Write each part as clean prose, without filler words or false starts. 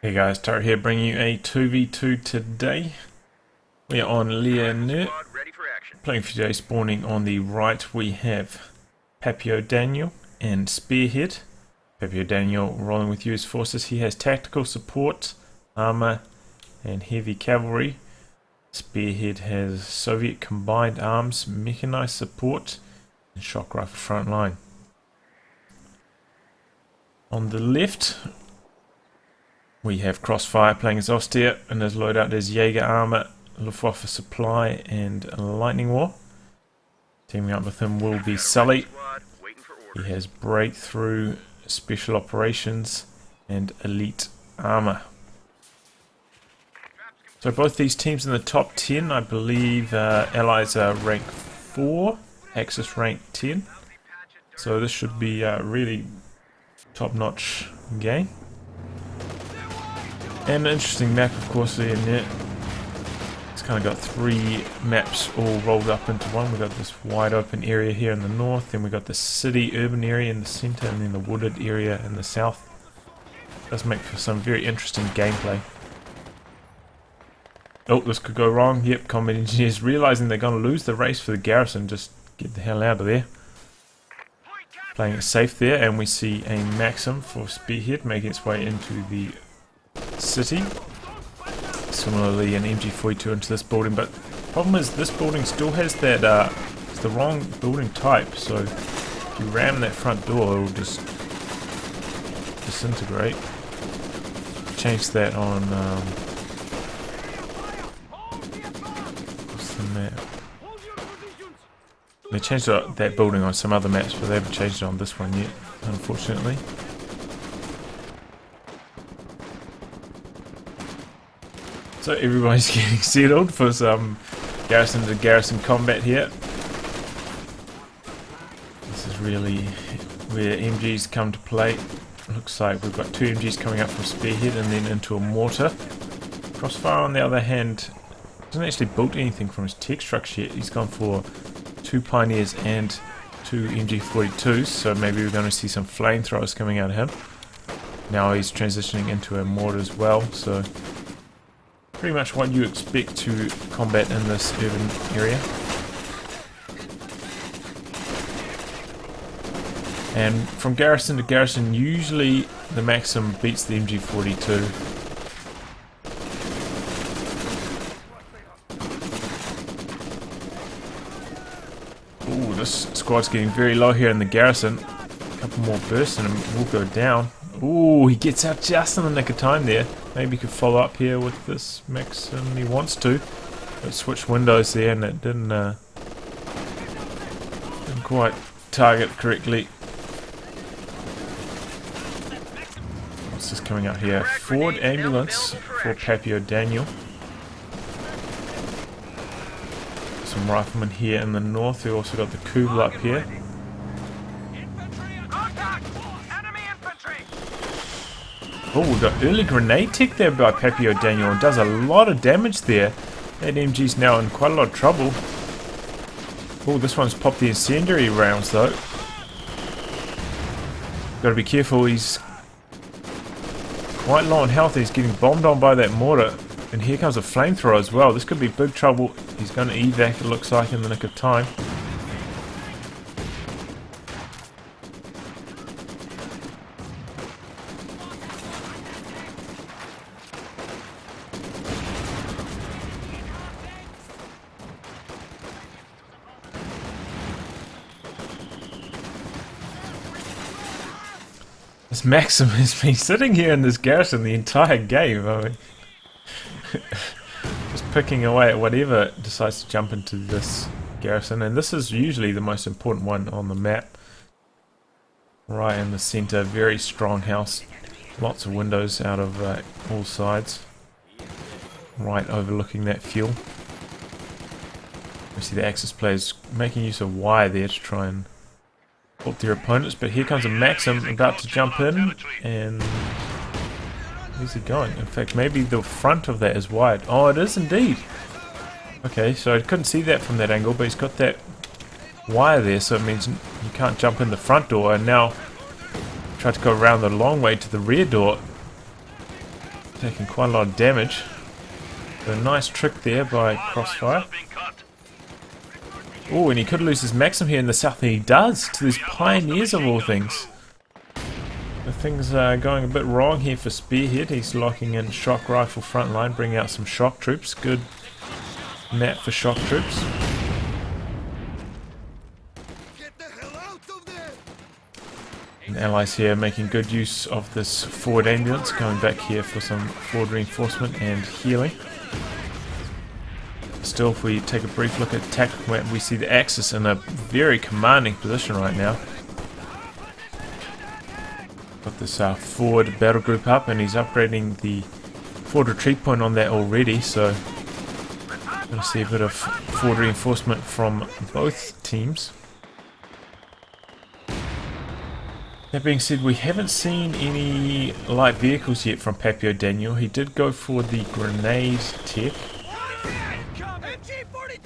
Hey guys, Taro here bringing you a 2v2 today. We are on Lierneux, playing for today. Spawning on the right we have Pappy Daniel and Spearhead. Pappy Daniel rolling with US forces. He has tactical support, armor and heavy cavalry. Spearhead has Soviet combined arms, mechanized support and shock rifle front line. On the left we have CrossFire playing as Austere, and his loadout is Jaeger armor, Luftwaffe supply, and Lightning War. Teaming up with him will be Sully. He has breakthrough, special operations, and elite armor. So both these teams in the top 10, I believe Allies are rank 4, Axis rank 10. So this should be a really top-notch game. And an interesting map, of course, Lierneux. It's kind of got three maps all rolled up into one. We've got this wide open area here in the north, then we've got the city urban area in the center, and then the wooded area in the south. It does make for some very interesting gameplay. Oh, this could go wrong. Yep, combat engineers realizing they're going to lose the race for the garrison. Just get the hell out of there. Playing it safe there, and we see a Maxim for Spearhead making its way into the city. Similarly an MG42 into this building, but the problem is this building still has that it's the wrong building type, so if you ram that front door it will just disintegrate. Change that on what's the map? They changed that building on some other maps, but they haven't changed it on this one yet, unfortunately. So everybody's getting settled for some garrison to garrison combat here. This is really where MGs come to play. Looks like we've got two MGs coming up from Spearhead and then into a mortar. CrossFire on the other hand hasn't actually built anything from his tech structure yet. He's gone for two Pioneers and two MG42s, so maybe we're going to see some flamethrowers coming out of him. Now he's transitioning into a mortar as well, so pretty much what you expect to combat in this urban area. And from garrison to garrison, usually the Maxim beats the MG42. Ooh, this squad's getting very low here in the garrison. A couple more bursts and it will go down. Ooh, he gets out just in the nick of time there. Maybe he could follow up here with this Maxim. He wants to. But switched windows there and it didn't quite target correctly. What's this coming out here? Ford ambulance for Pappy Daniel. Some riflemen here in the north. We also got the Kubel up here. Oh, we've got early grenade tech there by Pappy Daniel. It does a lot of damage there. That MG's now in quite a lot of trouble. Oh, this one's popped the incendiary rounds though. Gotta be careful, he's quite low on health. He's getting bombed on by that mortar. And here comes a flamethrower as well. This could be big trouble. He's going to evac, it looks like, in the nick of time. This Maxim has been sitting here in this garrison the entire game. I mean, just picking away at whatever decides to jump into this garrison, and this is usually the most important one on the map. Right in the center, very strong house, lots of windows out of all sides. Right overlooking that fuel. We see the Axis players making use of wire there to try and help their opponents, but here comes a Maxim about to jump in, and where's he going? In fact, maybe the front of that is wide. Oh, it is indeed. Okay, so I couldn't see that from that angle, but he's got that wire there, so it means you can't jump in the front door, and now try to go around the long way to the rear door. Taking quite a lot of damage. So a nice trick there by CrossFire. Oh, and he could lose his Maxim here in the south, and he does, to these pioneers of all things. The things are going a bit wrong here for Spearhead. He's locking in shock rifle front line, bringing out some shock troops. Good map for shock troops. And the allies here making good use of this forward ambulance, going back here for some forward reinforcement and healing. Still, if we take a brief look at the tactical map, we see the Axis in a very commanding position right now. Got this forward battle group up, and he's upgrading the forward retreat point on that already, so going to see a bit of forward reinforcement from both teams. That being said, we haven't seen any light vehicles yet from Pappy Daniel. He did go for the grenade tech,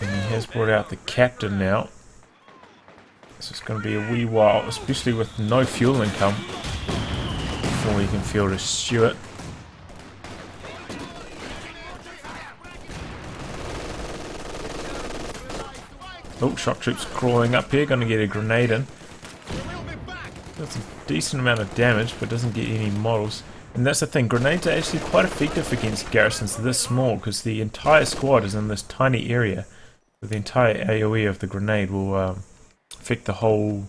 and he has brought out the captain now. So it's going to be a wee while, especially with no fuel income, before we can field a Stuart. Oh, shock troops crawling up here, going to get a grenade in. That's a decent amount of damage, but doesn't get any models. And that's the thing, grenades are actually quite effective against garrisons this small, because the entire squad is in this tiny area. So the entire AoE of the grenade will affect the whole,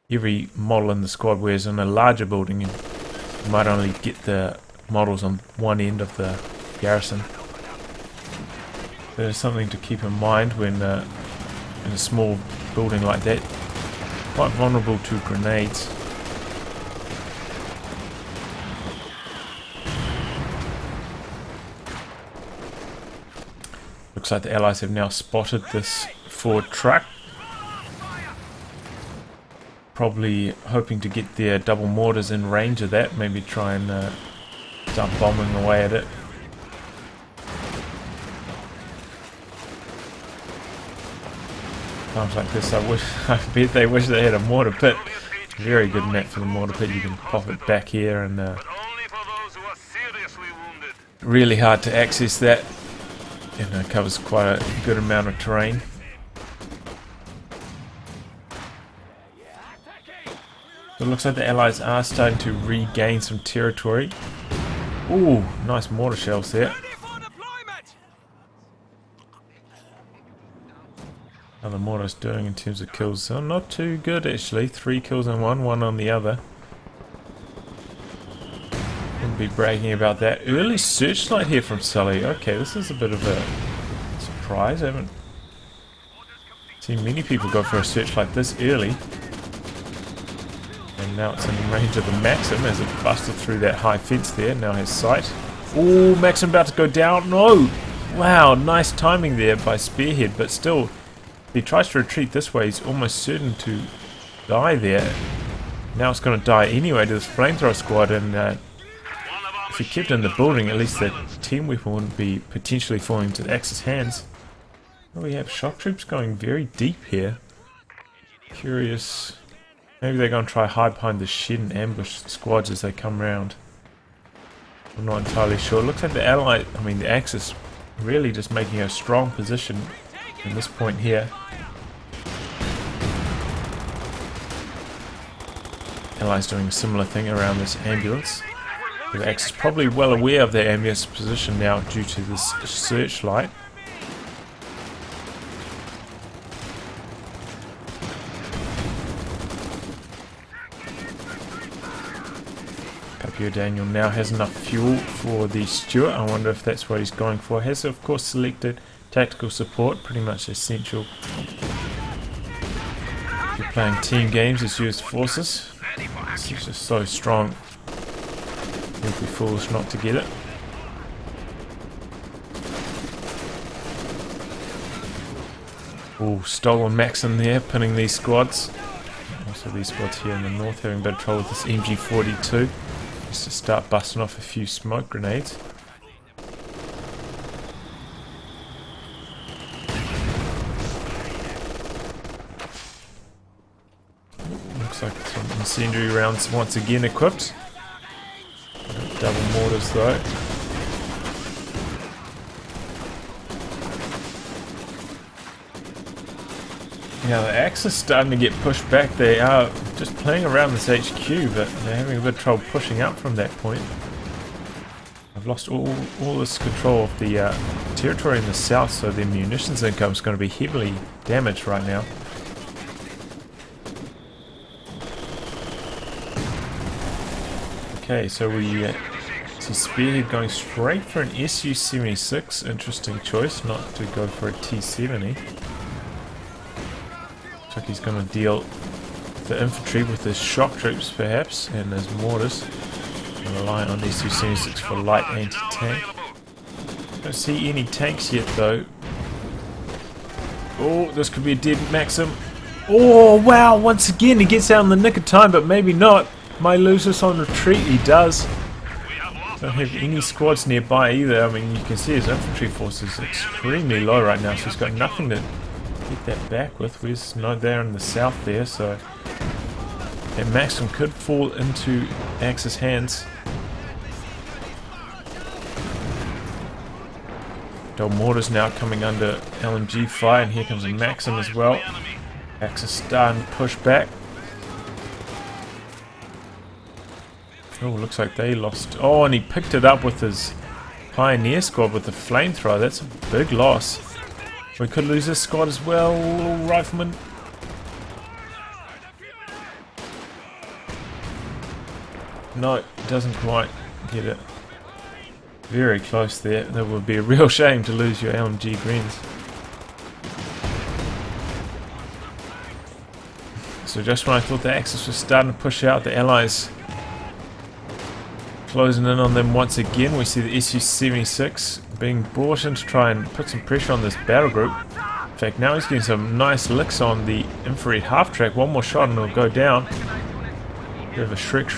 every model in the squad, whereas in a larger building you might only get the models on one end of the garrison. There's something to keep in mind when in a small building like that. Quite vulnerable to grenades. Looks like the allies have now spotted this forward truck. Probably hoping to get their double mortars in range of that. Maybe try and start bombing away at it. Times like this, I bet they wish they had a mortar pit. Very good map for the mortar pit. You can pop it back here, and really hard to access that. And it covers quite a good amount of terrain. So it looks like the allies are starting to regain some territory. Ooh, nice mortar shells there. How the mortar's doing in terms of kills? So not too good actually. 3 kills on one on the other. Wouldn't be bragging about that. Early searchlight here from Sully. Okay, this is a bit of a surprise. I haven't seen many people go for a searchlight this early. And now it's in range of the Maxim as it busted through that high fence there. Now has sight. Oh, Maxim about to go down. No! Wow, nice timing there by Spearhead, but still, if he tries to retreat this way, he's almost certain to die there. Now it's going to die anyway to this flamethrower squad, and if he kept in the building, at least the team weapon wouldn't be potentially falling into the Axis hands. Well, we have shock troops going very deep here. Curious. Maybe they're going to try hide behind the shed and ambush squads as they come round. I'm not entirely sure. It looks like the Axis really just making a strong position in this point here. Allies doing a similar thing around this ambulance. The Axis probably well aware of their ambulance position now due to this searchlight. Pappy Daniel now has enough fuel for the Stuart. I wonder if that's what he's going for. Has of course selected tactical support, pretty much essential. If you're playing team games as US forces, it's just so strong. You'd be foolish not to get it. Oh, stolen Maxim there, pinning these squads. Also these squads here in the north having a bit of trouble with this MG42. Just to start busting off a few smoke grenades. Looks like some incendiary rounds once again equipped. Double mortars though. Yeah, the Axis starting to get pushed back. They are just playing around this HQ, but they're having a bit of trouble pushing up from that point. I've lost all this control of the territory in the south, so their munitions income is going to be heavily damaged right now. Okay, so we see Spearhead going straight for an Su-76. Interesting choice, not to go for a T-70. Looks like he's going to deal the infantry with his shock troops, perhaps, and his mortars. Relying on these Su-76 for light anti-tank. Don't see any tanks yet, though. Oh, this could be a dead Maxim. Oh, wow! Once again, he gets out in the nick of time, but maybe not. Might lose this on retreat. He does. Don't have any squads nearby either. I mean, you can see his infantry force is extremely low right now, so he's got nothing to get that back with. We're just not there in the south there, so that Maxim could fall into Axis hands. Del Mortar's now coming under LMG fire, and here comes a Maxim as well. Axis starting to push back. Oh, looks like they lost. Oh, and he picked it up with his Pioneer squad with the flamethrower. That's a big loss. We could lose this squad as well. Rifleman. No, doesn't quite get it. Very close there. That would be a real shame to lose your LMG greens. So just when I thought the Axis was starting to push out, the Allies closing in on them once again. We see the Su-76 being brought in to try and put some pressure on this battle group. In fact, now he's getting some nice licks on the infrared half-track. One more shot and it'll go down. We have a Shrek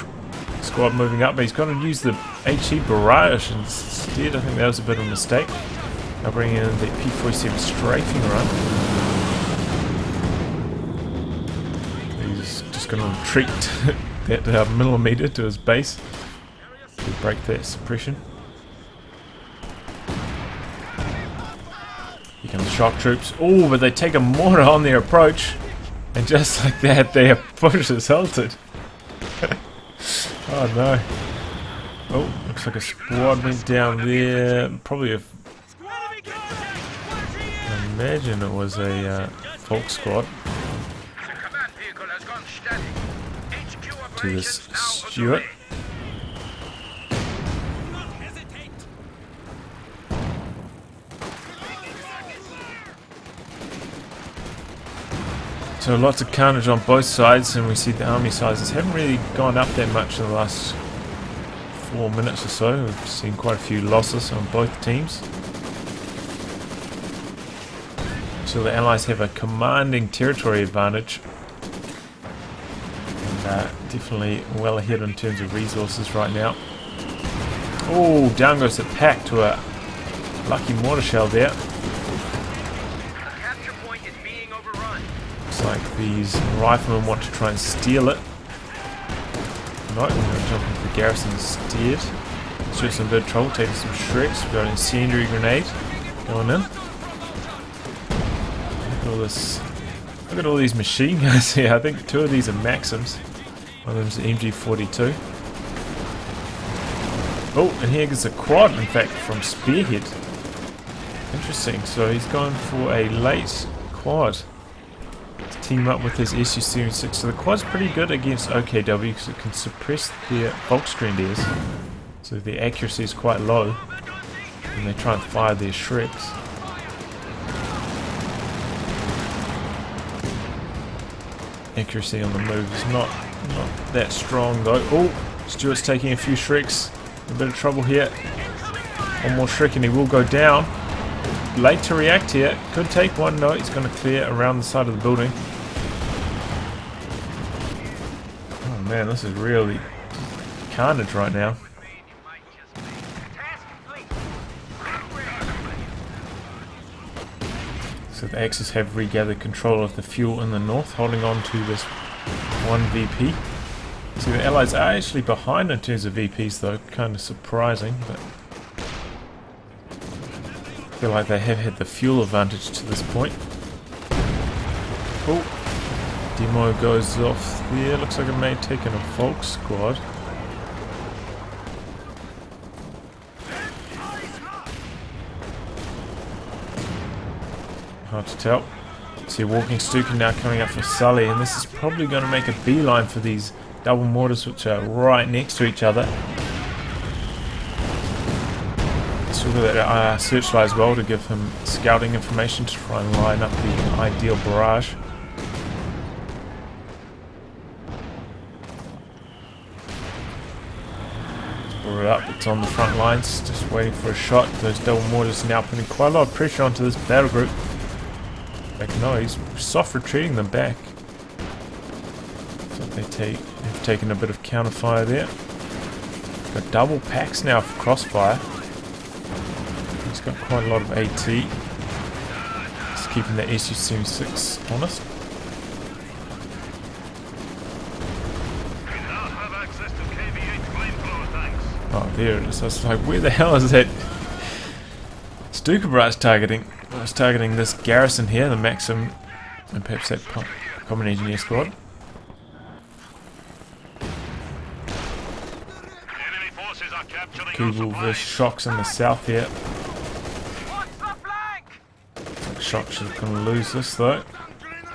squad moving up, but he's going to use the HE Barrage instead. I think that was a bit of a mistake. Now bringing in the P-47 strafing run. He's just going to retreat that millimeter to his base to break that suppression. Here come the shock troops. Oh, but they take a mortar on their approach, and just like that, their push is halted. Oh no. Oh, looks like a squad went down there. Probably a... I imagine it was a Folk squad. To this Stuart. So lots of carnage on both sides, and we see the army sizes haven't really gone up that much in the last 4 minutes or so. We've seen quite a few losses on both teams. So the Allies have a commanding territory advantage. And definitely well ahead in terms of resources right now. Oh, down goes the pack to a lucky mortar shell there. Like these riflemen want to try and steal it. No, we're going to jump into the garrison instead. Shoot some bit of trouble, taking some Shreks. We've got an incendiary grenade going in. Look at all this. Look at all these machine guns here. I think 2 of these are Maxims. One of them's an MG42. Oh, and here is a quad, in fact, from Spearhead. Interesting. So he's going for a late quad. Team up with his Su-76. So the quad's pretty good against OKW because it can suppress their Volksgrenadiers. So the accuracy is quite low when they try and fire their Shreks. Accuracy on the move is not that strong though. Oh, Stuart's taking a few Shreks. A bit of trouble here. One more Shrek and he will go down. Late to react here. Could take one. No, he's going to clear around the side of the building. Oh man, this is really carnage right now. So the Axis have regathered control of the fuel in the north, holding on to this one VP. See, the Allies are actually behind in terms of VPs though, kind of surprising, but I feel like they have had the fuel advantage to this point. Oh, demo goes off there. Looks like it may have taken a Volk squad. Hard to tell. See a walking Stuka now coming up for Sully, and this is probably going to make a beeline for these double mortars which are right next to each other. Still got that searchlight as well to give him scouting information to try and line up the ideal barrage. Brought it up, it's on the front lines, just waiting for a shot. Those double mortars are now putting quite a lot of pressure onto this battle group. No, he's soft retreating them back. So they've taken a bit of counterfire there. Got double packs now for Crossfire. He's got quite a lot of AT. Just keeping the SU-76 honest. Oh, there it is. I was like, where the hell is that Stuka barrage targeting? I was targeting this garrison here, the Maxim, and perhaps that common engineer squad. Kubel versus Shocks in the south here. Shocks should kind of lose this though.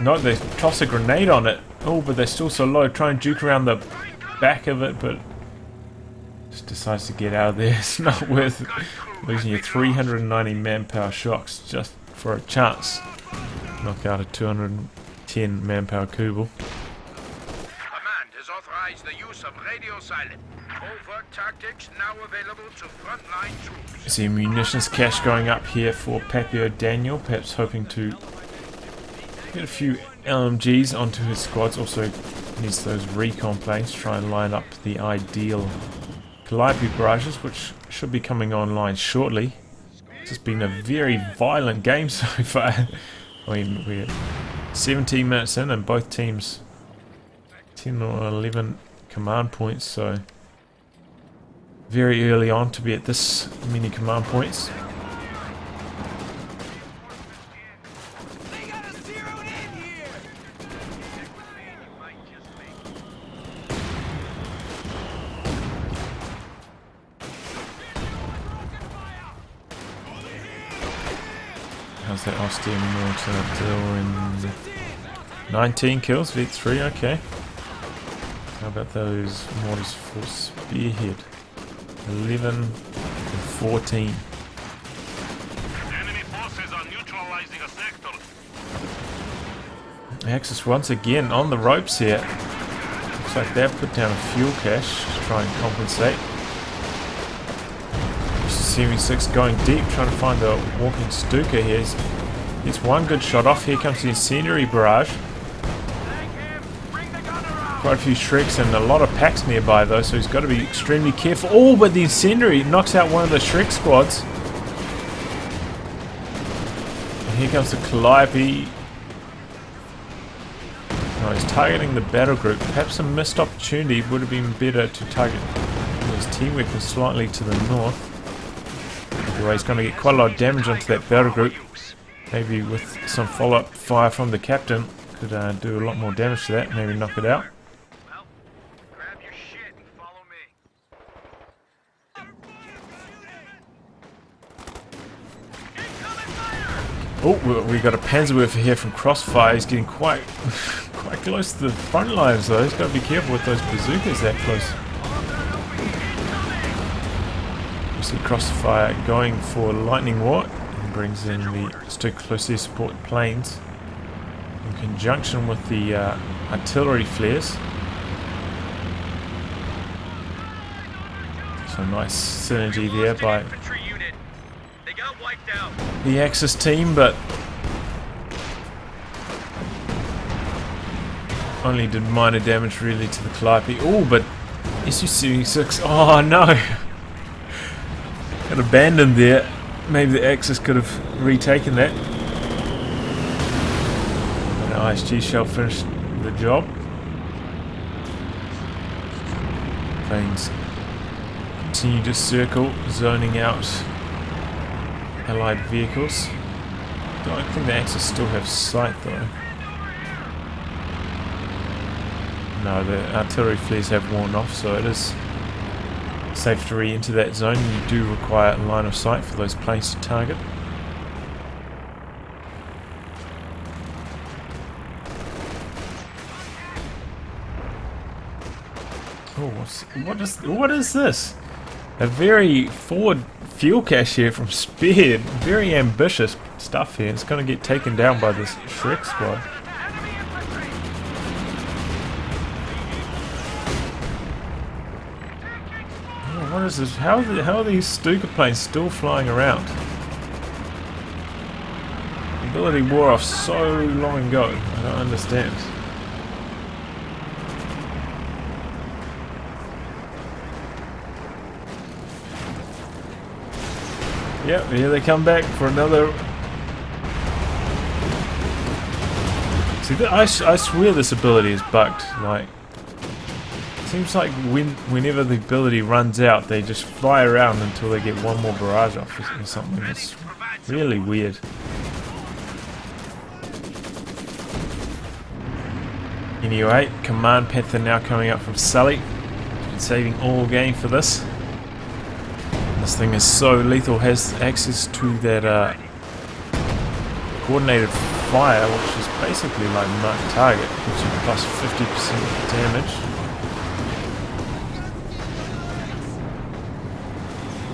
No, they toss a grenade on it. Oh, but they're still so low. Try and juke around the back of it, but just decides to get out of there. It's not worth losing your 390 manpower Shocks just for a chance. Knock out a 210 manpower Kubel. Command has authorized the use of radio silent. Covert tactics now available to frontline troops. See munitions cache going up here for Pappy Daniel, perhaps hoping to get a few LMGs onto his squads. Also needs those recon planes to try and line up the ideal Calliope barrages, which should be coming online shortly. It's just been a very violent game so far. I mean, we're 17 minutes in and both teams 10 or 11 command points, so very early on to be at this many command points. How's that austere mortar doing? 19 kills, V3, okay. How about those mortars for Spearhead? 11 and 14. Enemy forces are neutralizing a sector. Axis once again on the ropes here. Looks like they've put down a fuel cache to try and compensate. CV6 going deep, trying to find the walking Stuka here. It's one good shot off. Here comes the incendiary barrage. Quite a few Shreks and a lot of packs nearby though, so he's got to be extremely careful. Oh, but the incendiary knocks out one of the Shrek squads. And here comes the Calliope. No, he's targeting the battle group. Perhaps a missed opportunity. Would have been better to target his team weapon slightly to the north. Either way, he's going to get quite a lot of damage onto that battle group. Maybe with some follow-up fire from the captain could do a lot more damage to that. Maybe knock it out. Oh, we got a Panzerwerfer here from Crossfire. He's getting quite close to the front lines though. He's got to be careful with those bazookas that close. We see Crossfire going for Lightning War and brings in the Stuka close air support planes in conjunction with the artillery flares. So nice synergy there by the Axis team, but only did minor damage really to the Calliope. Oh, but SU-76, oh no! Got abandoned there. Maybe the Axis could have retaken that. But an ISG shell finished the job. Planes continue to circle, zoning out Allied vehicles. I don't think the Axis still have sight though. No, the artillery flares have worn off, so it is safe to re-enter that zone. You do require a line of sight for those planes to target. Oh, what is this? A very forward fuel cache here from Spearhead. Very ambitious stuff here. It's going to get taken down by this Shrek squad. Oh, what is this? How are these Stuka planes still flying around? The ability wore off so long ago. I don't understand. Yep, here they come back for another. See, I swear this ability is bugged. Like, it seems like whenever the ability runs out, they just fly around until they get one more barrage off or something. It's really weird. Anyway, Command Panther now coming up from Sully. Been saving all game for this. This thing is so lethal, has access to that coordinated fire, which is basically like mark target, gives you plus 50% damage.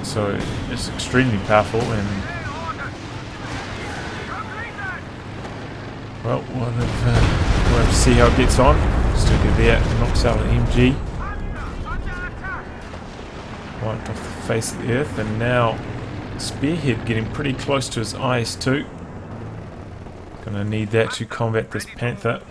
So it's extremely powerful, and well, we'll have to see how it gets on. Still good there, knocks out an MG. Wiped off the face of the earth, and now Spearhead getting pretty close to his IS-2. Gonna need that to combat this Panther.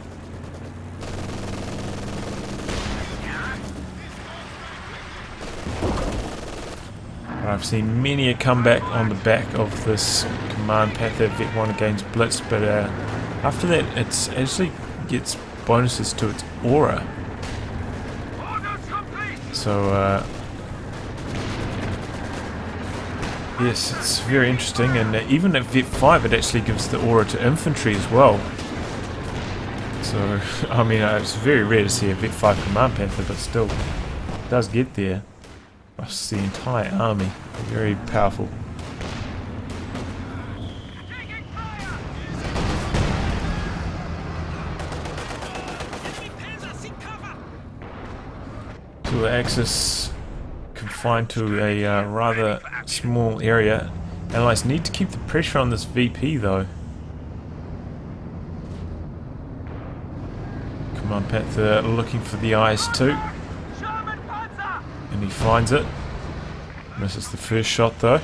I've seen many a comeback on the back of this Command Panther Vet 1 against Blitz, but after that it actually gets bonuses to its aura. So yes, it's very interesting, and even at Vet 5 it actually gives the aura to infantry as well. So, I mean, it's very rare to see a Vet 5 Command Panther, but still, it does get there. Across the entire army. Very powerful. So the Axis confined to a rather small area. Allies need to keep the pressure on this VP though. Command Panther looking for the IS-2. And he finds it. Misses the first shot though.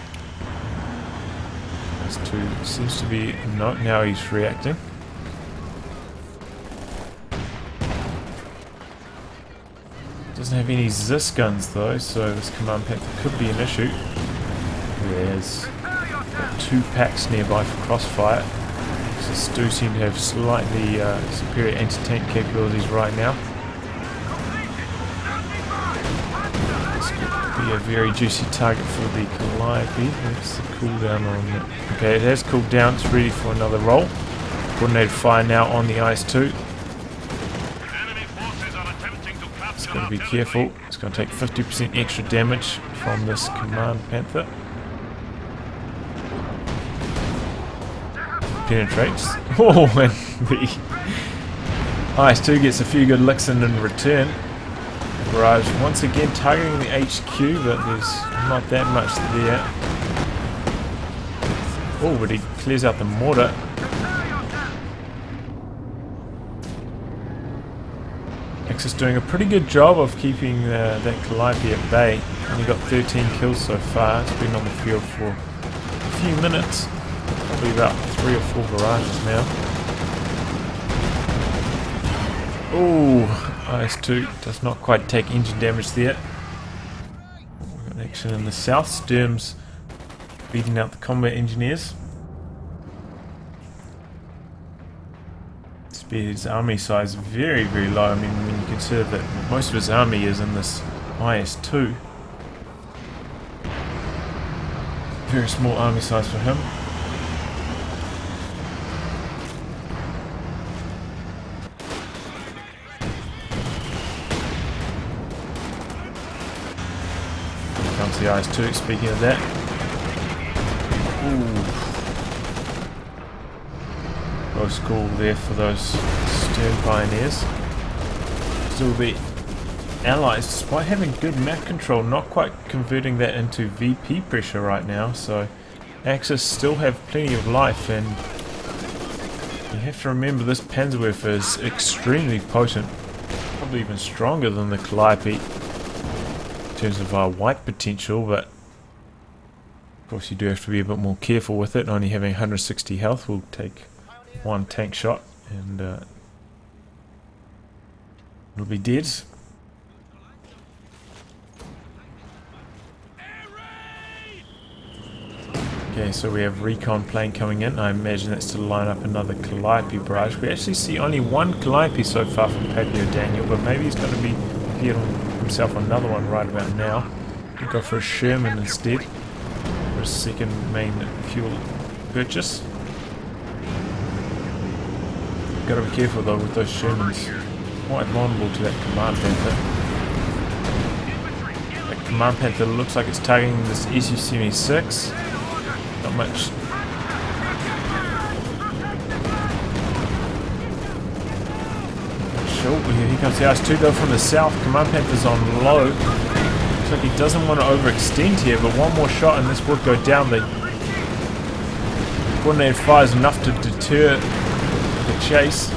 IS-2 seems to be... no, now he's reacting. Doesn't have any Zis guns though, so this Command Panther could be an issue. There's got 2 packs nearby for Crossfire. So do seem to have slightly superior anti-tank capabilities right now. This could be a very juicy target for the Calliope. What's the cooldown on it? Okay, it has cooled down, it's ready for another roll. Coordinated fire now on the IS-2. It's got to be careful. It's going to take 50% extra damage from this Command Panther. Penetrates. Oh, and the IS-2 gets a few good licks in return. Barrage once again targeting the HQ, but there's not that much there. Oh, but he clears out the mortar. Axis doing a pretty good job of keeping that Calliope at bay. Only got 13 kills so far. It's been on the field for a few minutes. Probably about 3 or 4 barrages now. Oh, IS-2 does not quite take engine damage there. We've got action in the south. Sturm's beating out the combat engineers. Spearhead's army size very, very low. I mean, when you consider that most of his army is in this IS-2. Very small army size for him. the IS-2, speaking of that. Ooh. Close call there for those stern pioneers. Still the Allies, despite having good map control, not quite converting that into VP pressure right now, so Axis still have plenty of life, and you have to remember this Panzerwerfer is extremely potent, probably even stronger than the Calliope in terms of our wipe potential, but of course you do have to be a bit more careful with it. Only having 160 health will take one tank shot and it'll be dead. Okay, so we have recon plane coming in. I imagine that's to line up another Calliope barrage. We actually see only one Calliope so far from Pappy Daniel, but maybe he's going to be here himself another one right about now. We'll go for a Sherman instead for a second main fuel purchase. Got to be careful though with those Shermans. Quite vulnerable to that Command Panther. That Command Panther looks like it's targeting this SU-76. Not much. Sure, here comes the IS-2 though from the south. Command Panther's on low. Looks like he doesn't want to overextend here, but one more shot and this would go down. The coordinated fire is enough to deter the chase.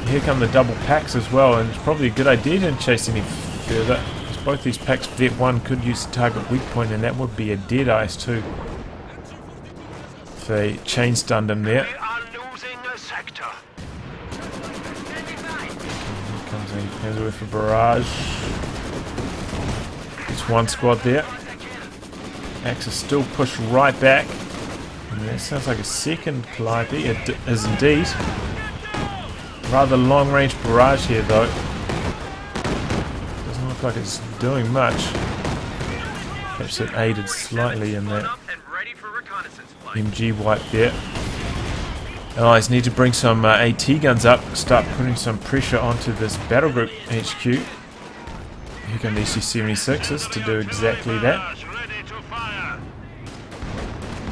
Here come the double packs as well, and it's probably a good idea to chase any further, because both these packs, Vet 1 could use the target weak point, and that would be a dead IS-2. If they chain stunned him there. Here comes a Panzerwerfer barrage. It's one squad there. Axis still pushed right back. And that sounds like a second Calliope. It is indeed. Rather long range barrage here though. Doesn't look like it's doing much. Perhaps it aided slightly in that MG wipe there. Allies need to bring some AT guns up, start putting some pressure onto this battle group HQ. Here come the SU-76s to do exactly that.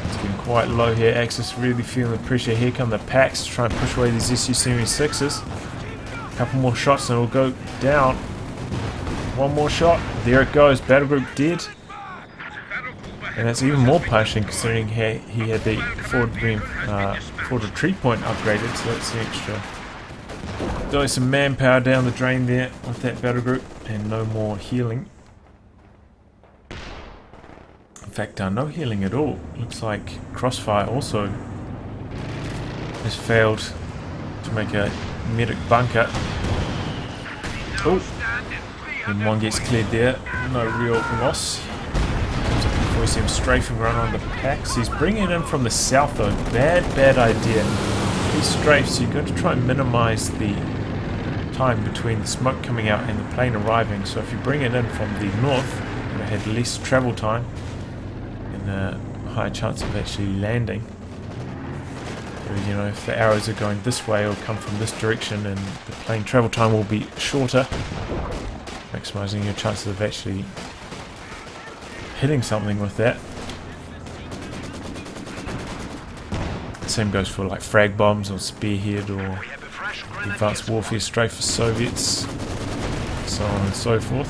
It's getting quite low here. Axis really feeling the pressure. Here come the packs to try and push away these SU-76s. A couple more shots and it'll go down. One more shot. There it goes. Battle group dead. And that's even more punishing considering he had the forward retreat point upgraded, so that's the extra. Throwing some manpower down the drain there with that battle group, and no more healing. In fact, no healing at all. Looks like CrossFire also has failed to make a medic bunker. Oh, and one gets cleared there. No real loss. We see him strafing right on the packs. He's bringing it in from the south though. Bad idea. These strafes, you're going to try and minimize the time between the smoke coming out and the plane arriving. So if you bring it in from the north, you're going to have less travel time and a higher chance of actually landing. So, you know, if the arrows are going this way, it'll come from this direction and the plane travel time will be shorter, maximizing your chances of actually hitting something with that. Same goes for like frag bombs or Spearhead or advanced warfare strafe for Soviets, so on and so forth.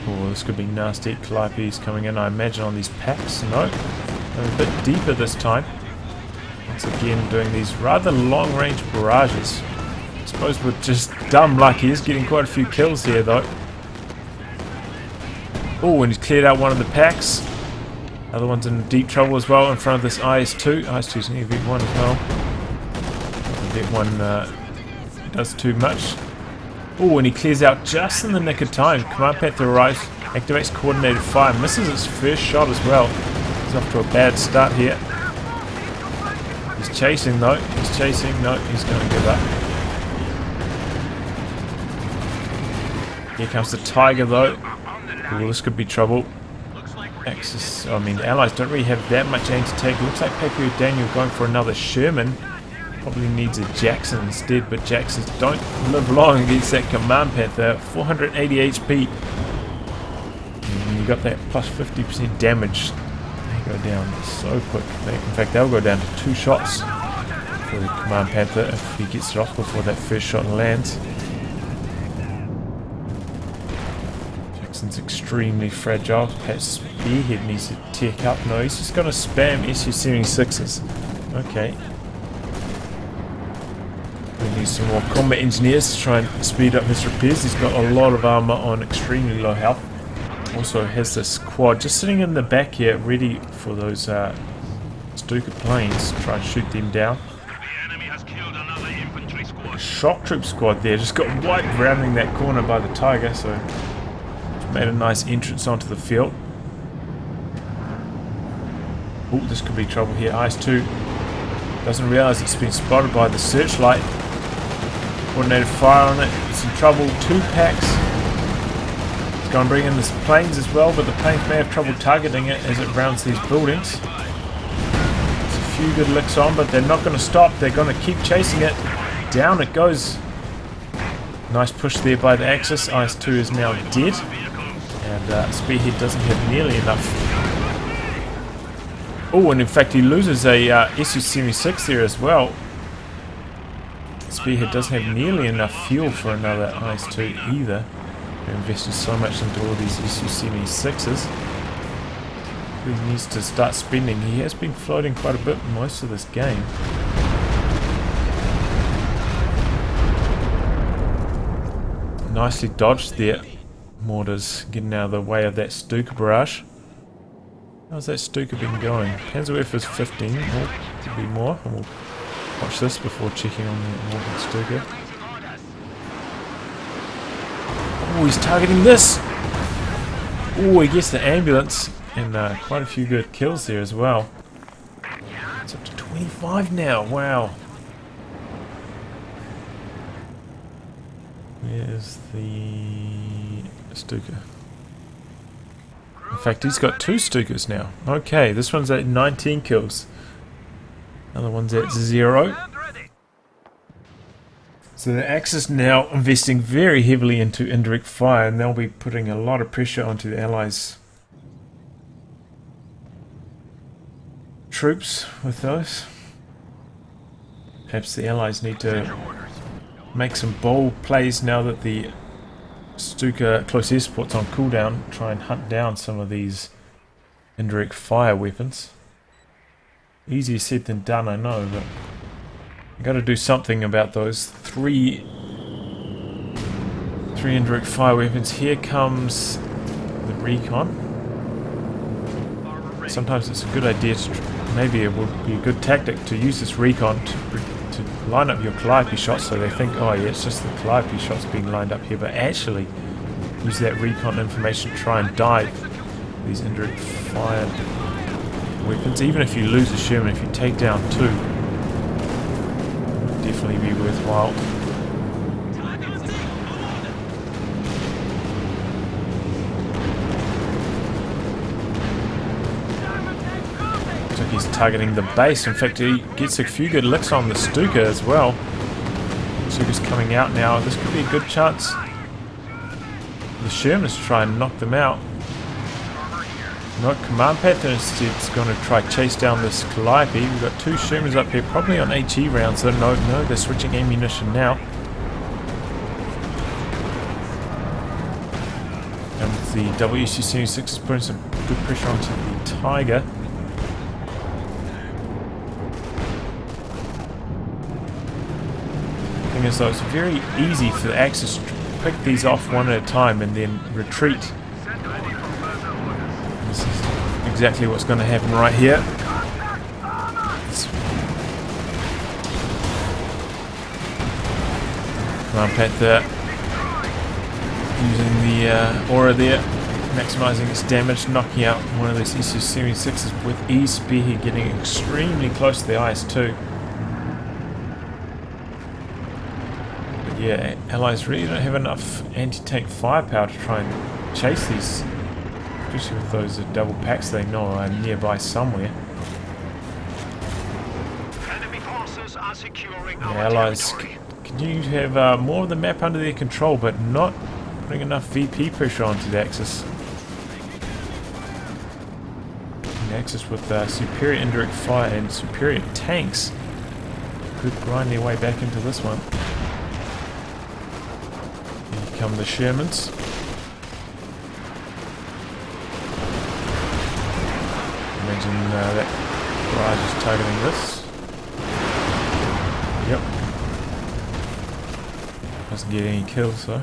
Oh, this could be nasty. Calipes coming in, I imagine, on these packs. No, going a bit deeper this time. Once again, doing these rather long-range barrages. I suppose with just dumb luck, he is getting quite a few kills here though. Oh, and he's cleared out one of the packs. Other one's in deep trouble as well in front of this IS-2. IS-2's near Vet 1 as well. Vet 1 does too much. Oh, and he clears out just in the nick of time. Command Panther arrives, activates coordinated fire, misses its first shot as well. He's off to a bad start here. He's chasing though. He's chasing. No, he's going to give up. Here comes the Tiger though. Ooh, this could be trouble. The Allies don't really have that much aim to take. It looks like Pappy Daniel going for another Sherman. Probably needs a Jackson instead, but Jacksons don't live long against that Command Panther. 480 HP. And you got that plus 50% damage. They go down so quick. In fact, they'll go down to 2 shots for the Command Panther if he gets it off before that first shot lands. Jackson's extremely fragile. Perhaps Spearhead needs to tech up. No, he's just going to spam SU-76s. Okay. We need some more combat engineers to try and speed up his repairs. He's got a lot of armor on extremely low health. Also has this quad just sitting in the back here, ready for those Stuka planes. Try and shoot them down. The enemy has killed another infantry squad. Shock troop squad there, just got wiped rounding that corner by the Tiger, so made a nice entrance onto the field. Oh, this could be trouble here. IS-2 doesn't realise it's been spotted by the searchlight. Coordinated fire on it. It's in trouble. 2 packs. It's going to bring in the planes as well, but the planes may have trouble targeting it as it rounds these buildings. There's a few good licks on, but they're not going to stop. They're going to keep chasing it. Down it goes. Nice push there by the Axis. IS-2 is now dead. And Spearhead doesn't have nearly enough. Oh, and in fact he loses a SU-76 there as well. Spearhead doesn't have nearly enough fuel for another IS-2 either. They invested so much into all these SU-76s. He needs to start spending. He has been floating quite a bit most of this game. Nicely dodged there. Mortars getting out of the way of that Stuka barrage. How's that Stuka been going? Panzerwerfer is 15. Oh, could be more. And we'll watch this before checking on the Morgan Stuka. Oh, he's targeting this! Oh, he gets the ambulance. And quite a few good kills there as well. It's up to 25 now. Wow. Where's the Stuka? In fact, he's got 2 Stukas now. Okay, this one's at 19 kills. Another one's at 0. So the Axis now investing very heavily into indirect fire, and they'll be putting a lot of pressure onto the Allies' troops with those. Perhaps the Allies need to make some bold plays now that the Stuka close air support's on cooldown. Try and hunt down some of these indirect fire weapons. Easier said than done, I know, but I've got to do something about those three indirect fire weapons. Here comes the recon. Sometimes it's a good idea to maybe it would be a good tactic to use this recon to line up your Calliope shots so they think, oh yeah, it's just the Calliope shots being lined up here, but actually use that recon information to try and dive these indirect fire weapons. Even if you lose a Sherman, if you take down 2, it would definitely be worthwhile. He's targeting the base. In fact, he gets a few good licks on the Stuka as well. Stuka's coming out now. This could be a good chance. The Shermans try and knock them out. No, Command Panther instead is going to try chase down this Calliope. We've got 2 Shermans up here, probably on HE rounds. So no, they're switching ammunition now. And the WSU-76 is putting some good pressure onto the Tiger. So it's very easy for the Axis to pick these off one at a time and then retreat. This is exactly what's going to happen right here. Command Panther using the aura there, maximising its damage, knocking out one of those SU-76s with ease. Spearhead getting extremely close to the IS-2. Yeah, Allies really don't have enough anti-tank firepower to try and chase these, especially with those double packs they know are nearby somewhere. Enemy forces are securing The our Allies territory. continue to have more of the map under their control, but not putting enough VP pressure onto the Axis. The Axis with superior indirect fire and superior tanks could grind their way back into this one. Here come the Shermans. Imagine that barrage is targeting this. Yep. Doesn't get any kills though.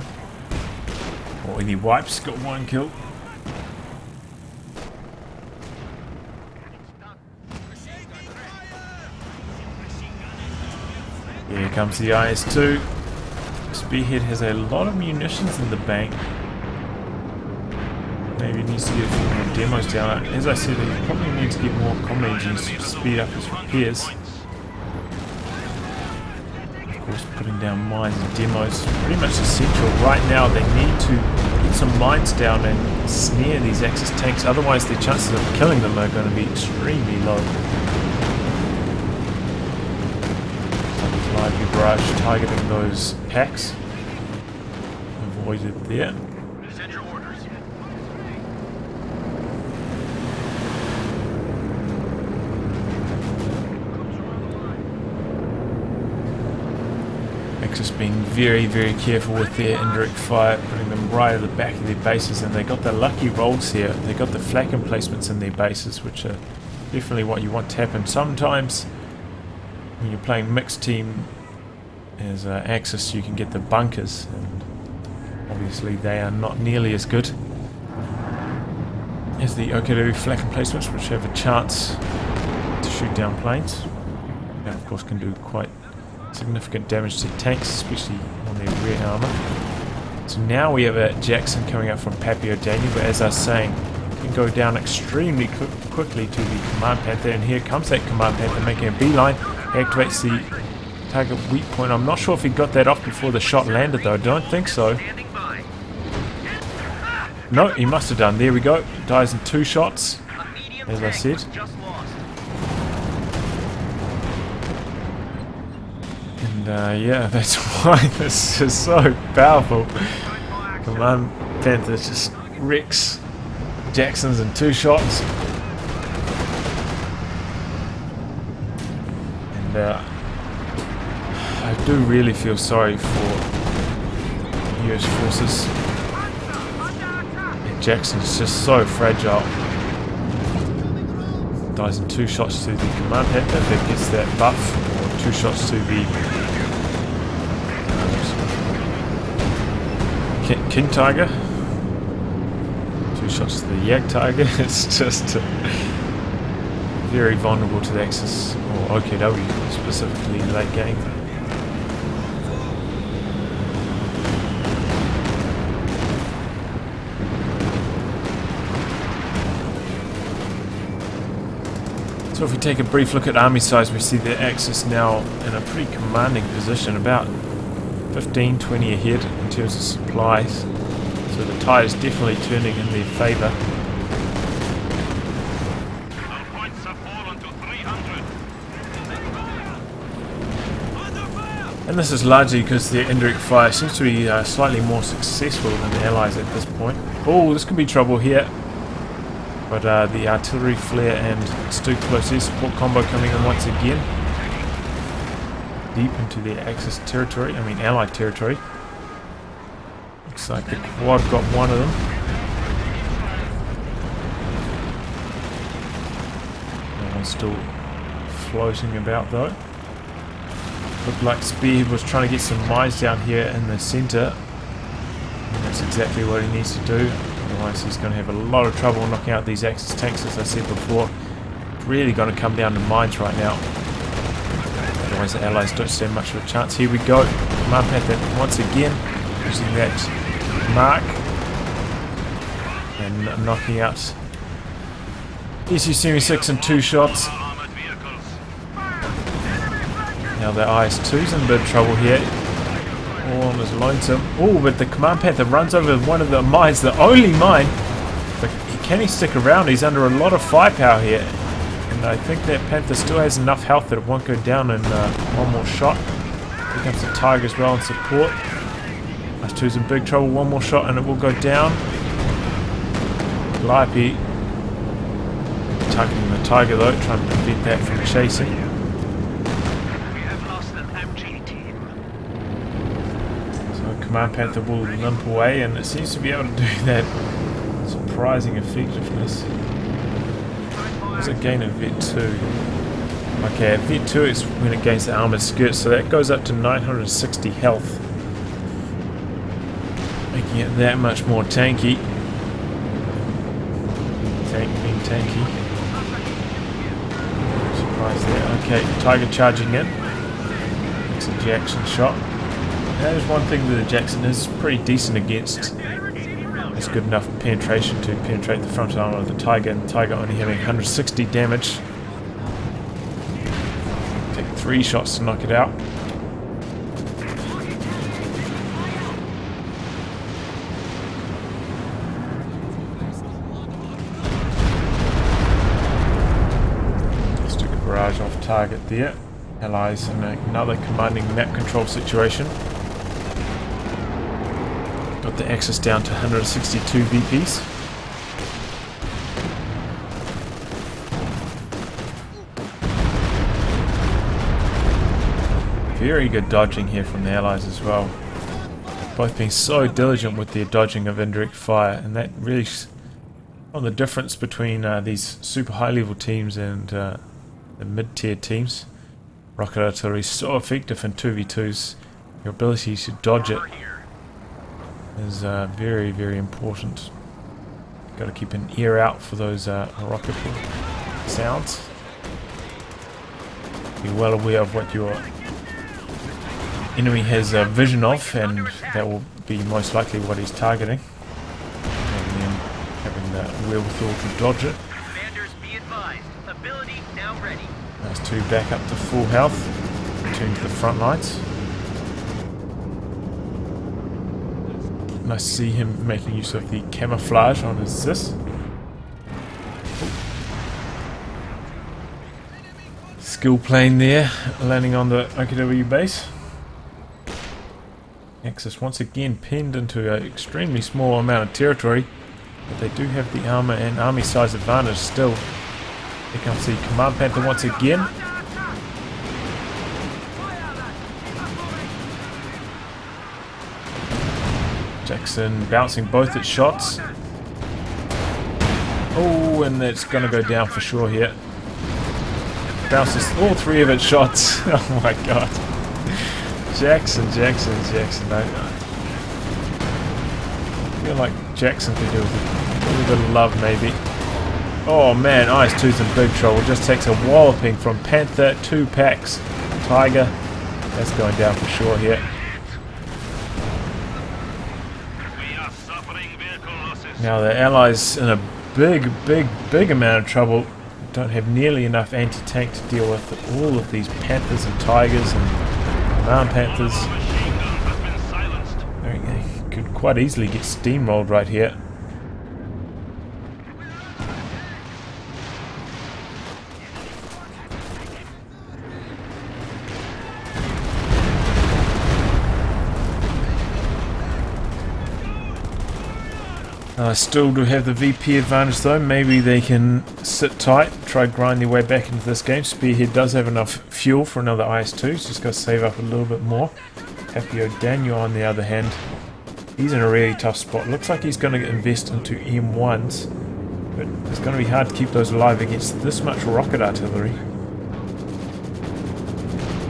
Or any wipes, got one kill. Here comes the IS-2. Spearhead has a lot of munitions in the bank. Maybe he needs to get a few more demos down. As I said, he probably needs to get more common engines to speed up his repairs. Of course, putting down mines and demos is pretty much essential. Right now, they need to get some mines down and snare these Axis tanks. Otherwise, the chances of killing them are going to be extremely low. Lively barrage targeting those packs. Avoided there. Send your orders. Axis being very, very careful with their indirect fire, putting them right at the back of their bases, and they got the lucky rolls here. They got the flak emplacements in their bases, which are definitely what you want to happen. Sometimes when you're playing mixed team as Axis, you can get the bunkers, and obviously they are not nearly as good as the COH2 flak emplacements, which have a chance to shoot down planes. And of course can do quite significant damage to tanks, especially on their rear armour. So now we have a Jackson coming up from Pappy O'Daniel, but as I was saying, can go down extremely quickly to the Command Panther, and here comes that Command Panther making a beeline. He activates the target weak point. I'm not sure if he got that off before the shot landed though. I don't think so. No, he must have done. There we go. Dies in 2 shots, as I said. And yeah, that's why this is so powerful. Command Panther just wrecks Jacksons in 2 shots. And I do really feel sorry for US forces. And Jackson's just so fragile. Dies in 2 shots to the Command Panther if it gets that buff, or 2 shots to the King Tiger. 2 shots to the Yak Tiger. It's just very vulnerable to the Axis, or OKW specifically late game. So if we take a brief look at army size, we see the Axis now in a pretty commanding position, about 15-20 ahead in terms of supplies. So the tide is definitely turning in their favour. Our points have fallen to 300. And this is largely because their indirect fire seems to be slightly more successful than the Allies at this point. Oh, this could be trouble here. But the artillery flare and Stu close air support combo coming in once again. Deep into their Axis territory, I mean Allied territory. Looks like the quad got one of them. That one's still floating about though. Looked like Spearhead was trying to get some mines down here in the centre. And that's exactly what he needs to do. Otherwise he's going to have a lot of trouble knocking out these Axis tanks, as I said before. It's really going to come down to mines right now. Otherwise the Allies don't stand much of a chance. Here we go. Command Panther once again using that mark and knocking out SU-76 in 2 shots. Armored vehicles. Now the IS-2's in a bit of trouble here. All on his lonesome. Oh, but the Command Panther runs over one of the mines, the only mine. But can he stick around? He's under a lot of firepower here. And I think that panther still has enough health that it won't go down in one more shot. Here comes the tiger as well in support. IS-2's in big trouble. One more shot and it will go down. Climax tugging the tiger though, trying to prevent that from chasing. We have lost an MG team. So Command Panther will limp away, and it seems to be able to do that. Surprising effectiveness. There's a gain of Vet 2. Okay, at Vet 2 is when it gains the armored skirt, so that goes up to 960 health. Making it that much more tanky. Being tanky. Surprise there. Okay, Tiger charging in. It's a Jackson shot. That is one thing that the Jackson is pretty decent against. It's good enough penetration to penetrate the front armor of the Tiger, and the Tiger only having 160 damage. Take 3 shots to knock it out. Just took a barrage off target there. Allies in another commanding map control situation. Got the Axis down to 162 VPs. Very good dodging here from the Allies as well. Both being so diligent with their dodging of indirect fire, and that really on the difference between these super high level teams and the mid-tier teams. Rocket artillery is so effective in 2v2s. Your ability to dodge it is very, very important. Got to keep an ear out for those rocket sounds. Be well aware of what your enemy has vision of, and that will be most likely what he's targeting. And then having the wherewithal to dodge it. Commanders, be advised. Ability now ready. Those two back up to full health. Return to the front lines. Nice to see him making use of the camouflage on his Zis. Skill plane there, landing on the OKW base. Axis once again pinned into an extremely small amount of territory, but they do have the armor and army size advantage still. Here comes the Command Panther once again. Jackson bouncing both its shots. Oh, and it's going to go down for sure here. Bounces all 3 of its shots. Oh my god. Jackson. I feel like Jackson could do with a little bit of love maybe. Oh man, IS-2's in big trouble. Just takes a walloping from Panther, 2 packs. Tiger. That's going down for sure here. Now the Allies in a big amount of trouble. Don't have nearly enough anti-tank to deal with all of these Panthers and Tigers and Command Panthers. They could quite easily get steamrolled right here. Still do have the VP advantage though. Maybe they can sit tight, try grind their way back into this game. Spearhead does have enough fuel for another IS-2, so just got to save up a little bit more. Pappy Daniel on the other hand, he's in a really tough spot. Looks like he's going to invest into M1s, but it's going to be hard to keep those alive against this much rocket artillery.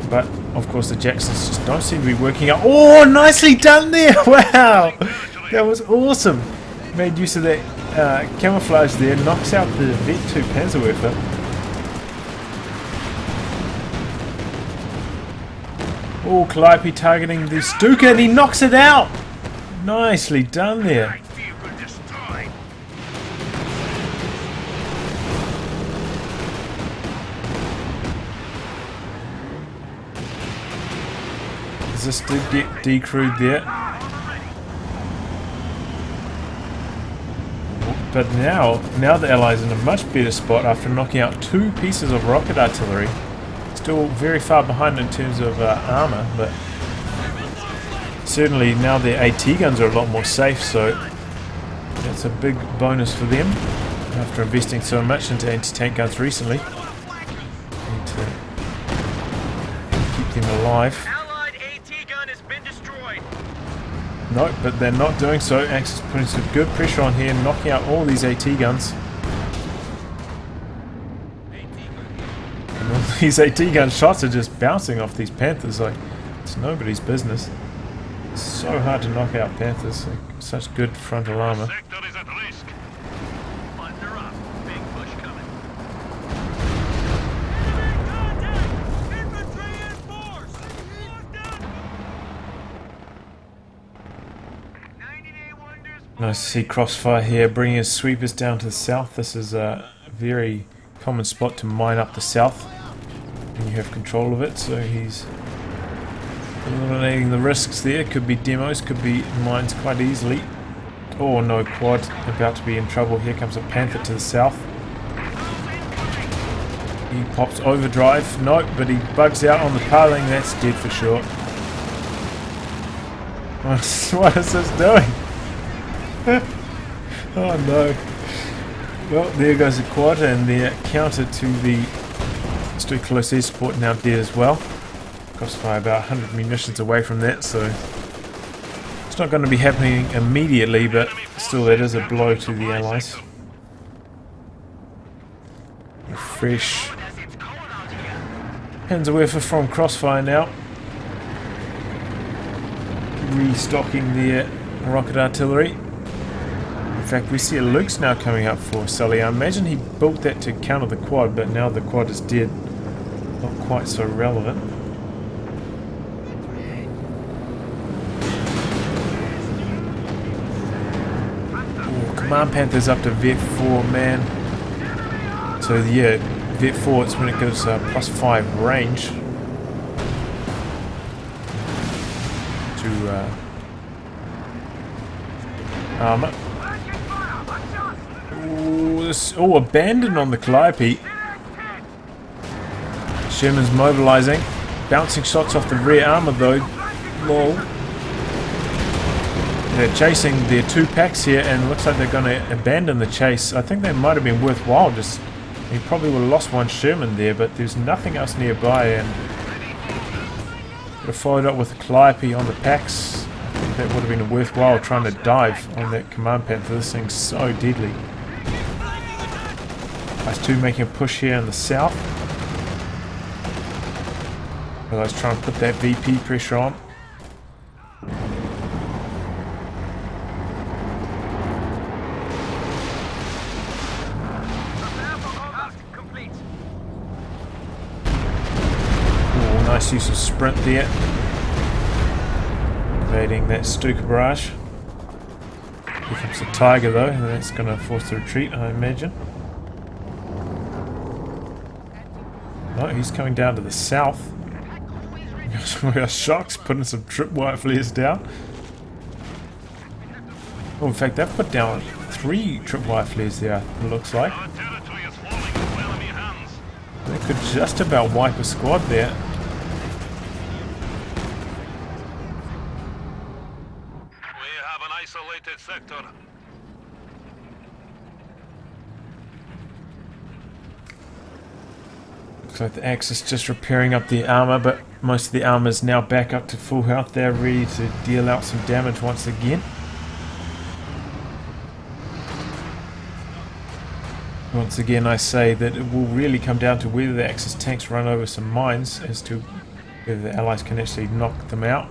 But of course the Jacksons just don't seem to be working out. Oh, nicely done there! Wow, that was awesome. Made use of that camouflage there, knocks out the Vet 2 Panzerwerfer. Oh, Calliope targeting the Stuka and he knocks it out! Nicely done there. This did get decrewed there. But now the Allies in a much better spot after knocking out 2 pieces of rocket artillery. Still very far behind in terms of armor, but certainly now their AT guns are a lot more safe, so that's a big bonus for them after investing so much into anti-tank guns recently. Need to keep them alive. Allied AT gun has been destroyed. No, but they're not doing so. Axis putting some good pressure on here, knocking out all these AT guns. And all these AT gun shots are just bouncing off these Panthers like it's nobody's business. It's so hard to knock out Panthers. Like, such good frontal armor. Sector is at risk. Thunder up. Big push coming. Infantry in force. Nice to see CrossFire here bringing his sweepers down to the south. This is a very common spot to mine up the south and you have control of it, so he's eliminating the risks there. Could be demos, could be mines quite easily. Oh no, quad about to be in trouble. Here comes a Panther to the south. He pops overdrive. Nope, but he bugs out on the piling. That's dead for sure. What is this doing? Oh no. Well, there goes the quad, and the counter to the Stu Close Air Support now dead as well. CrossFire about 100 munitions away from that, so it's not going to be happening immediately, but still that is a blow to the Allies. Fresh Panzerwerfer from CrossFire now. Restocking their rocket artillery. In fact, we see a Luke's now coming up for Sully. I imagine he built that to counter the quad, but now the quad is dead. Not quite so relevant. Ooh, Command Panther's up to Vet 4, man. So yeah, Vet 4, it's when it gives +5 range to armor. Oh, abandoned on the Calliope. Sherman's mobilizing. Bouncing shots off the rear armor though. Lol. They're chasing their 2 packs here and looks like they're going to abandon the chase. I think that might have been worthwhile. Just he probably would have lost 1 Sherman there, but there's nothing else nearby, and would have followed up with the Calliope on the packs. I think that would have been worthwhile trying to dive on that Command Panther. This thing's so deadly. +2 making a push here in the south. Let's try and put that VP pressure on. Oh, nice use of sprint there. Evading that Stuka barrage. Here comes the Tiger though, and that's going to force the retreat, I imagine. No, he's coming down to the south. We got Shocks putting some tripwire flares down. Oh, in fact, they've put down 3 tripwire flares there, it looks like. They could just about wipe a squad there. We have an isolated sector. Looks like the Axis just repairing up the armor, but most of the armor is now back up to full health. They're ready to deal out some damage once again. Once again, I say that it will really come down to whether the Axis tanks run over some mines as to whether the Allies can actually knock them out.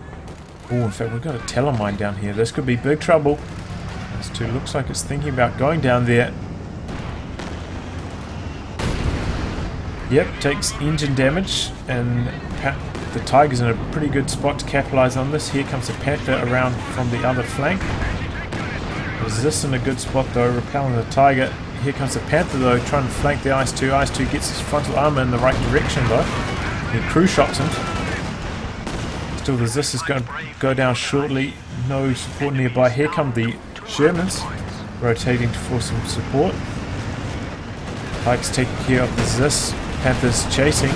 Oh, in fact, we've got a telemine down here. This could be big trouble. This too looks like it's thinking about going down there. Yep, takes engine damage, and the Tiger's in a pretty good spot to capitalize on this. Here comes the Panther around from the other flank. Resists in a good spot though, repelling the Tiger. Here comes the Panther though, trying to flank the IS-2. IS-2 gets his frontal armor in the right direction though. He crew shots him. Still, the Zis is going to go down shortly. No support nearby. Here come the Shermans. rotating to force some support. Pike's taking care of the Zis. Panther's chasing.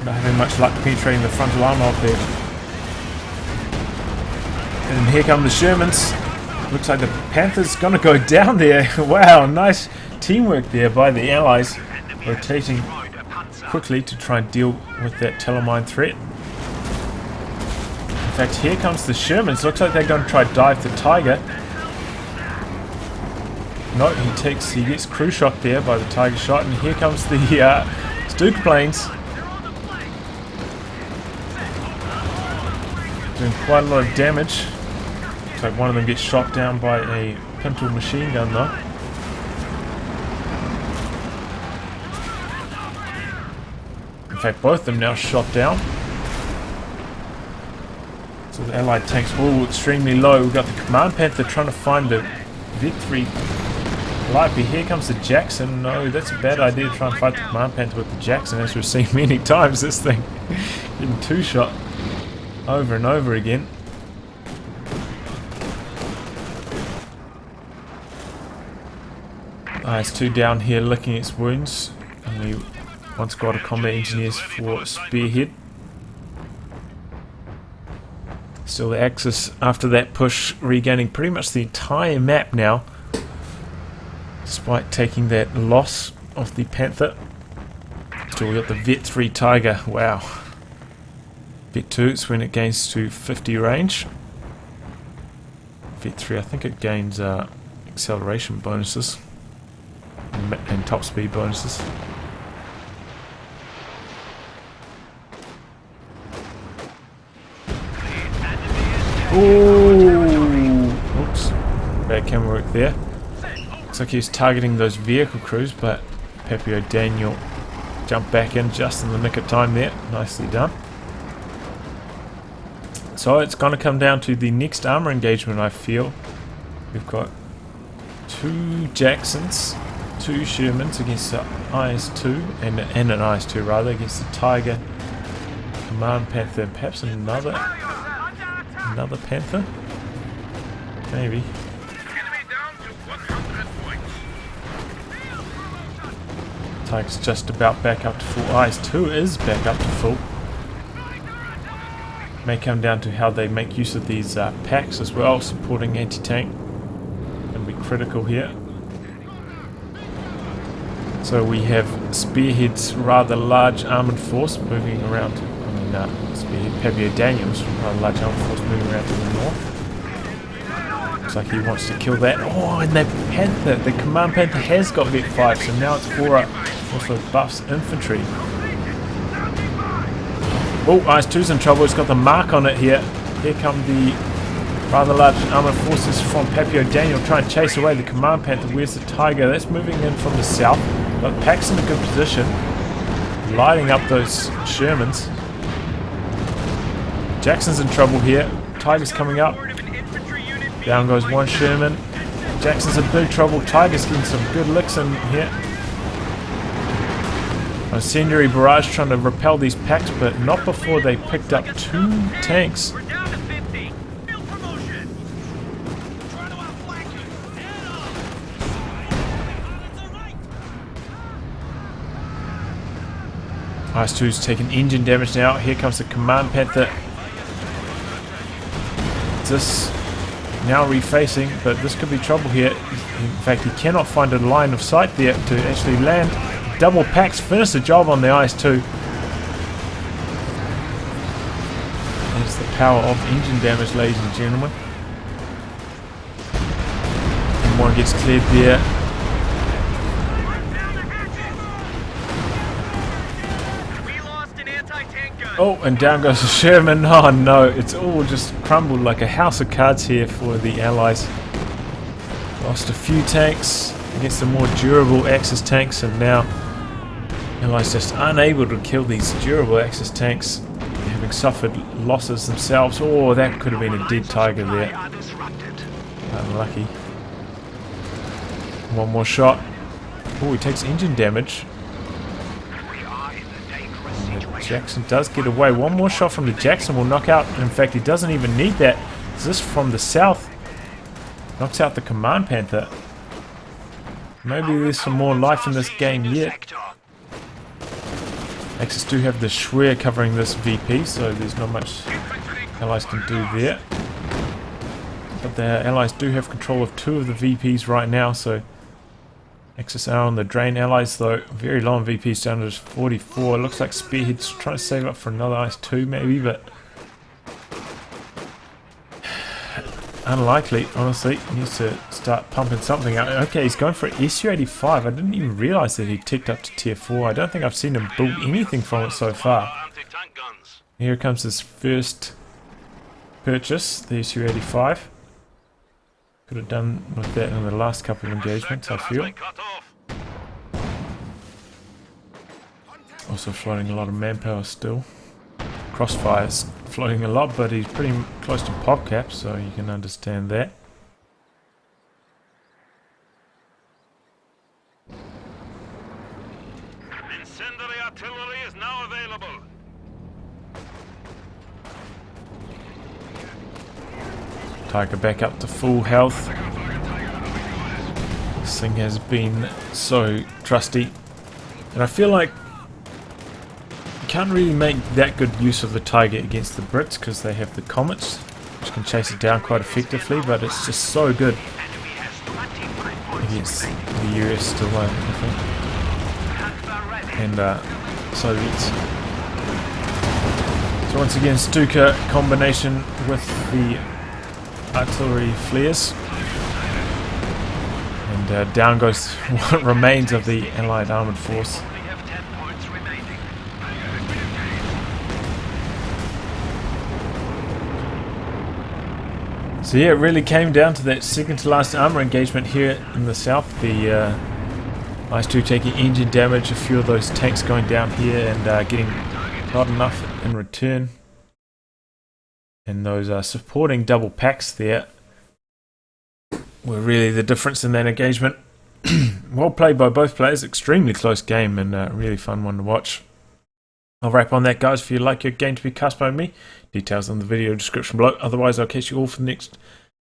Not having much luck penetrating the frontal armor of there. And here come the Shermans. Looks like the Panther's gonna go down there. Wow, nice teamwork there by the Allies. Rotating quickly to try and deal with that telemine threat. In fact, here comes the Shermans. Looks like they're going to try to dive the Tiger. No, he gets crew shot there by the Tiger shot, and here comes the Stuka planes. Doing quite a lot of damage. Looks like one of them gets shot down by a pintle machine gun though. In fact, both of them now shot down. So the Allied tanks all extremely low. We've got the Command Panther trying to find the victory light. Here comes the Jackson. No, that's a bad idea to try and fight the Command Panther with the Jackson, as we've seen many times. This thing getting two-shot over and over again. IS-2 down here licking its wounds. Only one squad of combat engineers for Spearhead. Still the Axis after that push, regaining pretty much the entire map now, despite taking that loss of the Panther. Still we got the Vet 3 Tiger. Wow. Vet 2 is when it gains to 50 range. Vet 3, I think it gains acceleration bonuses and top speed bonuses. Ooh! Oops. Bad camera work there. Looks like he's targeting those vehicle crews, but Pappy O'Daniel jumped back in just in the nick of time there. Nicely done. So it's going to come down to the next armor engagement, I feel. We've got 2 Jacksons, 2 Shermans against the IS-2, and an IS-2 rather, against the Tiger, Command Panther, and perhaps another Panther? Maybe. Enemy down to 100 points. Tiger's just about back up to full. IS-2 is back up to full. May come down to how they make use of these packs as well, supporting anti-tank. Going to be critical here. So we have Spearhead's rather large armoured force moving around. Spearhead, Pappy O'Daniel's rather large armoured force moving around to the north. Looks like he wants to kill that. Oh, and the Panther, the Command Panther has got Vet 5, so now it's for also buffs infantry. Oh, IS-2's in trouble. It's got the mark on it here. Here come the rather large armoured forces from Pappy O'Daniel trying to chase away the Command Panther. Where's the Tiger? That's moving in from the south. Got Pax in a good position, lighting up those Shermans. Jackson's in trouble here. Tiger's coming up. Down goes one Sherman. Jackson's in big trouble. Tiger's getting some good licks in here. Incendiary barrage trying to repel these packs, but not before they picked up 2 tanks. We're down to 50. Field promotion. IS-2's taking engine damage now. Here comes the Command Panther. This now refacing, but this could be trouble here. In fact, he cannot find a line of sight there to actually land. Double packs finish the job on the IS-2. There's the power of engine damage, ladies and gentlemen. And one gets cleared there. We lost an anti-tank gun. Oh, and down goes the Sherman. Oh no, it's all just crumbled like a house of cards here for the Allies. Lost a few tanks against the more durable Axis tanks, and now Allies just unable to kill these durable Axis tanks, having suffered losses themselves. Oh, that could have been a dead Tiger there. Unlucky. One more shot. Oh, he takes engine damage. And the Jackson does get away. One more shot from the Jackson will knock out. In fact, he doesn't even need that. This from the south Knocks out the command panther. Maybe there's some more life in this game yet. Axis do have the Schwer covering this VP, so there's not much allies can do there. But the allies do have control of 2 of the VPs right now, so Axis are on the drain. Allies though very low on VPs, down to just 44. Looks like Spearhead's trying to save up for another ice 2 maybe, but unlikely, honestly. He needs to start pumping something out. Okay, he's going for SU-85. I didn't even realise that he ticked up to tier 4. I don't think I've seen him build anything from it so far. Here comes his first purchase, the SU-85. Could have done with that in the last couple of engagements, I feel. Also floating a lot of manpower still. CrossFire's floating a lot, but he's pretty close to PopCap, so you can understand that. Incendiary artillery is now available. Tiger back up to full health. This thing has been so trusty, and I feel like you can't really make that good use of the Tiger against the Brits because they have the Comets, which can chase it down quite effectively, but it's just so good against the US still, I think, and Soviets. So once again, Stuka combination with the artillery flares, and down goes what remains of the Allied armoured force. So yeah, it really came down to that second to last armour engagement here in the south. The IS-2 taking engine damage, a few of those tanks going down here and getting not enough in return. And those supporting double packs there were really the difference in that engagement. Well played by both players, extremely close game and a really fun one to watch. I'll wrap on that, guys. If you'd like your game to be cast by me, details in the video description below. Otherwise, I'll catch you all for the next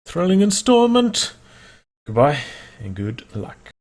thrilling installment. Goodbye and good luck.